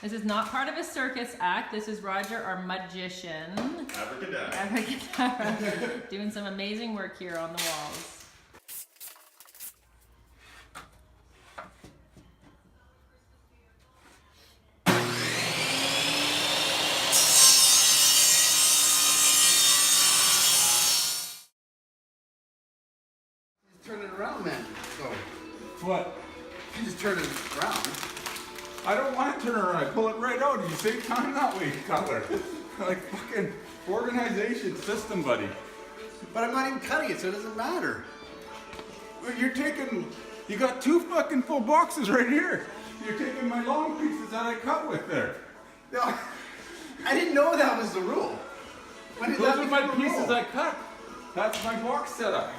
This is not part of a circus act. This is Roger, our Mudgician. Abracadabra. Abracadabra. Doing some amazing work here on the walls. Turn it around, man. So, What? you just turn it around. I don't want to turn around. I pull it right out. You save time that way, Cutler. Like fucking organization system, buddy. But I'm not even cutting it, so it doesn't matter. Well, you're taking. You got 2 fucking full boxes right here. You're taking my long pieces that I cut with there. No, I didn't know that was the rule. When did Those that are my become a pieces rule? I cut. That's my box setup.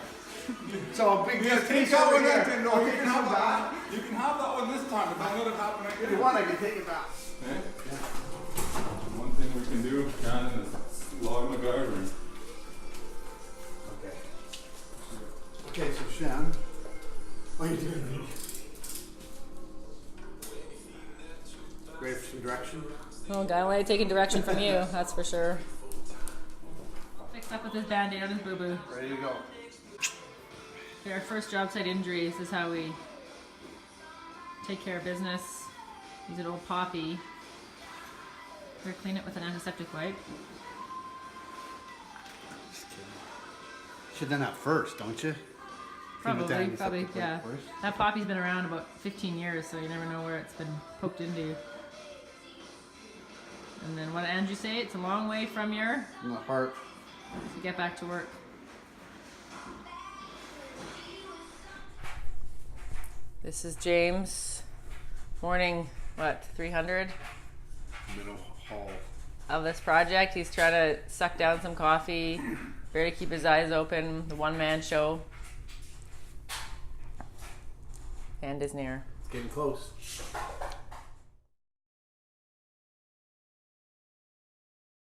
So a big Yeah, piece take that over one. here. Then. No, Okay, you can so have back. that. You can have that one this time, but don't let it happen If again. you want, I can take it back. Okay. One thing we can do, Shannon, is log MacGyver. Okay. Okay, so Shan, what are you doing? Ready for some direction? Oh, guy, I ain't taking direction from you, that's for sure. Fixed up with his band-aid on his boo-boo. Ready to go. Okay, our first job site injury. This is how we take care of business. Use an old poppy. Here, clean it with an antiseptic wipe. Just kidding. Should have done that first, don't you? Clean with that Probably, antiseptic yeah. wipe first. That poppy's been around about 15 years, so you never know where it's been poked into. And then what did Andrew say? It's a long way from your... From the heart. to get back to work. This is James. Morning, what, 300 Middle hall. of this project. He's trying to suck down some coffee, barely keep his eyes open, the one-man show. And is near. It's getting close.